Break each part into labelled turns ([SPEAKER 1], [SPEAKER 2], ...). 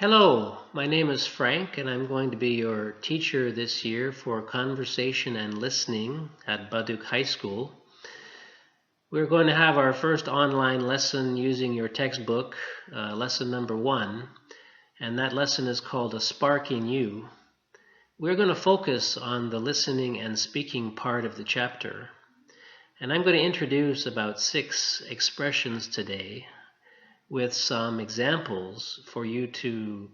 [SPEAKER 1] Hello, my name is Frank and I'm going to be your teacher this year for conversation and listening at Baduk High School. We're going to have our first online lesson using your textbook, lesson number 1, and that lesson is called A Spark in You. We're going to focus on the listening and speaking part of the chapter, and I'm going to introduce about 6 expressions today with some examples for you to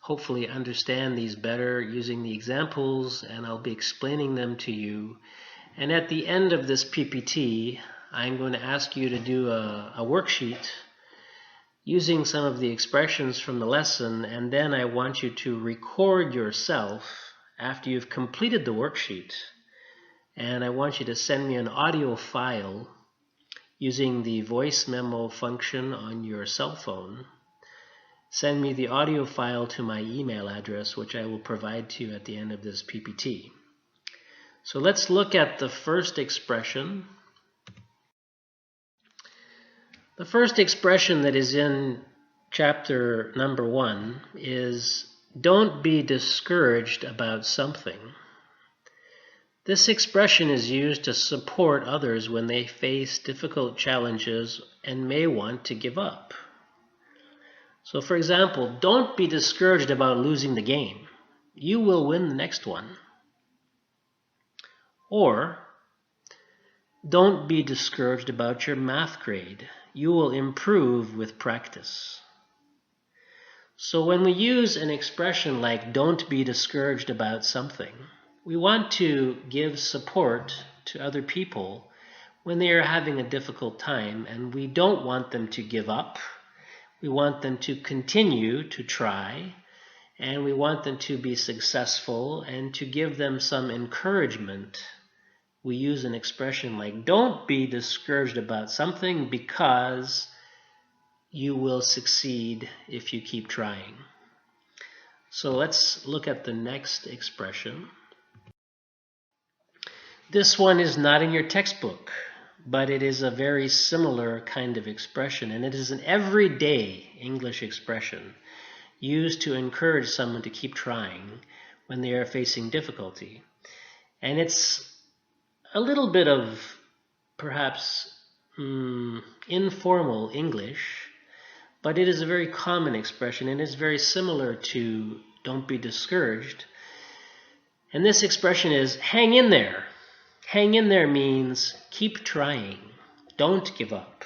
[SPEAKER 1] hopefully understand these better using the examples, and I'll be explaining them to you. And at the end of this PPT, I'm going to ask you to do a worksheet using some of the expressions from the lesson, and then I want you to record yourself after you've completed the worksheet. And I want you to send me an audio file using the voice memo function on your cell phone. Send me the audio file to my email address, which I will provide to you at the end of this PPT. So let's look at the first expression. The first expression that is in chapter number 1 is don't be discouraged about something. This expression is used to support others when they face difficult challenges and may want to give up. So for example, don't be discouraged about losing the game. You will win the next one. Or, don't be discouraged about your math grade. You will improve with practice. So when we use an expression like don't be discouraged about something, we want to give support to other people when they are having a difficult time, and we don't want them to give up. We want them to continue to try, and we want them to be successful and to give them some encouragement. We use an expression like don't be discouraged about something because you will succeed if you keep trying. So let's look at the next expression. This one is not in your textbook, but it is a very similar kind of expression, and it is an everyday English expression used to encourage someone to keep trying when they are facing difficulty. And it's a little bit of perhaps informal English, but it is a very common expression and is very similar to don't be discouraged. And this expression is hang in there. Hang in there means keep trying. Don't give up.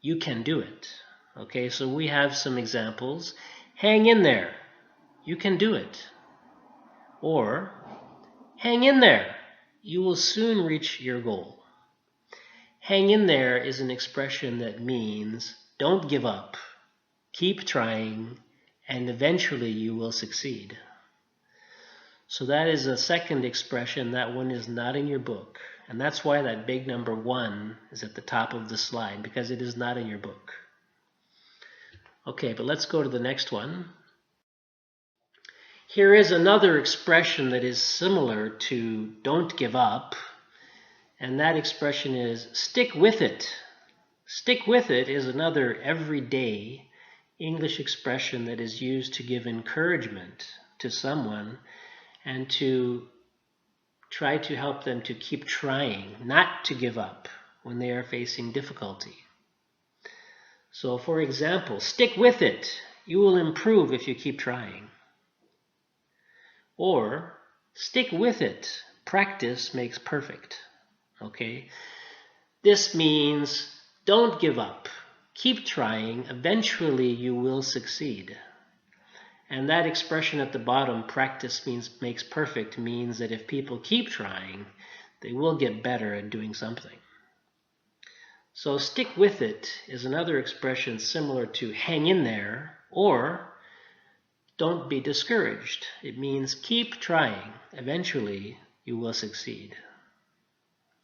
[SPEAKER 1] You can do it. Okay, so we have some examples. Hang in there. You can do it. Or, hang in there. You will soon reach your goal. Hang in there is an expression that means don't give up. Keep trying, and eventually you will succeed. So that is a second expression. That one is not in your book. And that's why that big number 1 is at the top of the slide, because it is not in your book. Okay, but let's go to the next one. Here is another expression that is similar to don't give up. And that expression is stick with it. Stick with it is another everyday English expression that is used to give encouragement to someone and to try to help them to keep trying, not to give up when they are facing difficulty. So for example, stick with it. You will improve if you keep trying. Or, stick with it. Practice makes perfect. Okay? This means don't give up. Keep trying. Eventually you will succeed. And that expression at the bottom, practice makes perfect, means that if people keep trying, they will get better at doing something. So stick with it is another expression similar to hang in there, or don't be discouraged. It means keep trying. Eventually you will succeed.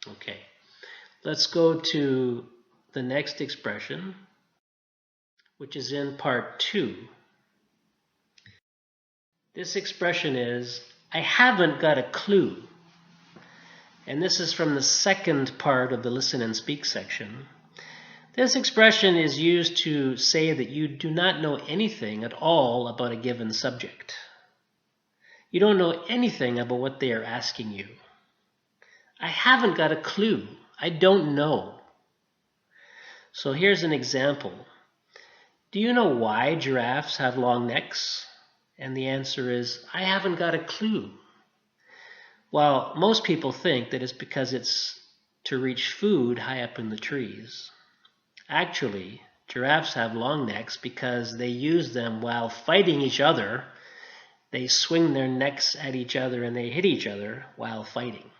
[SPEAKER 1] Okay, let's go to the next expression, which is in part 2. This expression is, I haven't got a clue. And this is from the second part of the listen and speak section. This expression is used to say that you do not know anything at all about a given subject. You don't know anything about what they are asking you. I haven't got a clue. I don't know. So here's an example. Do you know why giraffes have long necks? And the answer is, I haven't got a clue. Well, most people think that it's because it's to reach food high up in the trees. Actually, giraffes have long necks because they use them while fighting each other. They swing their necks at each other and they hit each other while fighting.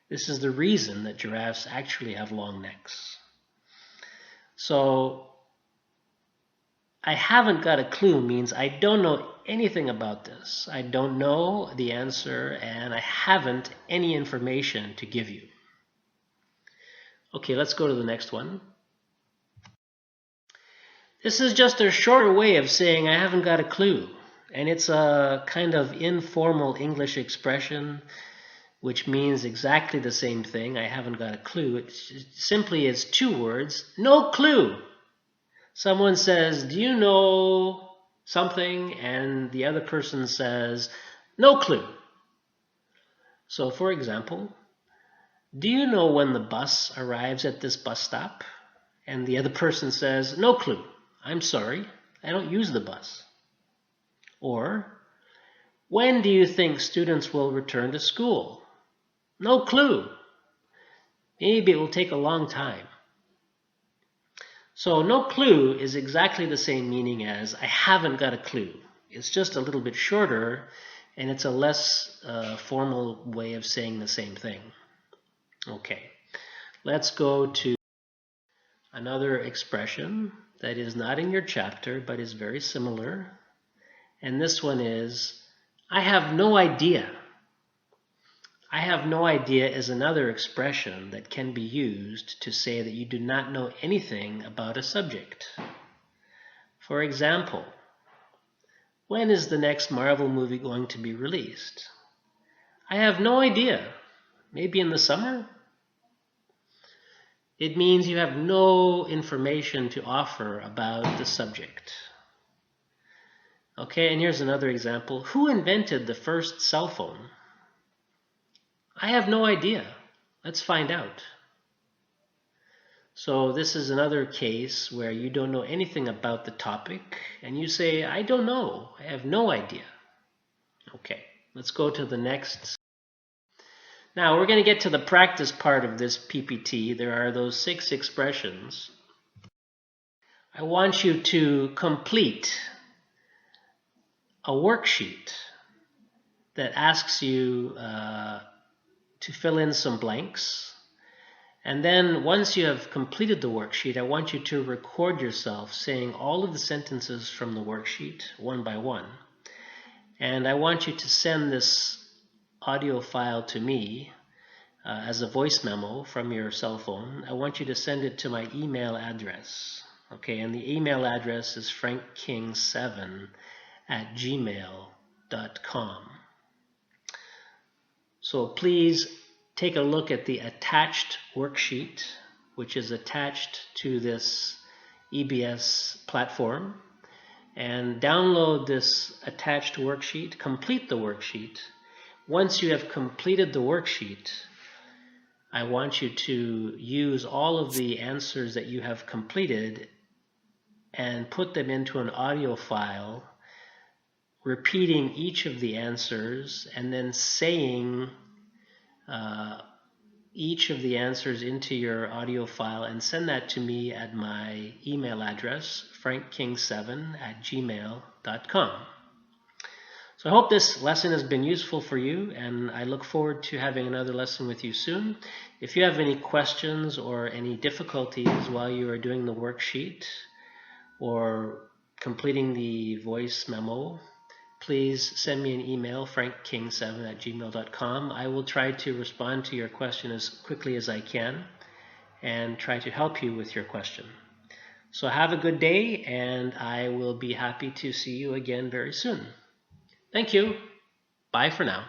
[SPEAKER 1] This is the reason that giraffes actually have long necks. So, I haven't got a clue means I don't know anything about this. I don't know the answer and I haven't any information to give you. Okay, let's go to the next one. This is just a shorter way of saying I haven't got a clue. And it's a kind of informal English expression which means exactly the same thing. I haven't got a clue. It simply is two words, no clue. Someone says, do you know something? And the other person says, no clue. So for example, do you know when the bus arrives at this bus stop? And the other person says, no clue. I'm sorry, I don't use the bus. Or, when do you think students will return to school? No clue. Maybe it will take a long time. So no clue is exactly the same meaning as I haven't got a clue. It's just a little bit shorter and it's a less formal way of saying the same thing. Okay, let's go to another expression that is not in your chapter but is very similar. And this one is, I have no idea. I have no idea is another expression that can be used to say that you do not know anything about a subject. For example, when is the next Marvel movie going to be released? I have no idea. Maybe in the summer? It means you have no information to offer about the subject. Okay, and here's another example. Who invented the first cell phone? I have no idea. Let's find out. So this is another case where you don't know anything about the topic and you say, I don't know. I have no idea. Okay, let's go to the next. Now we're going to get to the practice part of this PPT. There are those 6 expressions. I want you to complete a worksheet that asks you to fill in some blanks. And then once you have completed the worksheet, I want you to record yourself saying all of the sentences from the worksheet one by one. And I want you to send this audio file to me as a voice memo from your cell phone. I want you to send it to my email address. Okay, and the email address is frankking7@gmail.com. So please take a look at the attached worksheet, which is attached to this EBS platform, and download this attached worksheet, complete the worksheet. Once you have completed the worksheet, I want you to use all of the answers that you have completed and put them into an audio file, repeating each of the answers and then saying each of the answers into your audio file and send that to me at my email address, frankking7@gmail.com. So I hope this lesson has been useful for you, and I look forward to having another lesson with you soon. If you have any questions or any difficulties while you are doing the worksheet or completing the voice memo, please send me an email, frankking7@gmail.com. I will try to respond to your question as quickly as I can and try to help you with your question. So have a good day, and I will be happy to see you again very soon. Thank you. Bye for now.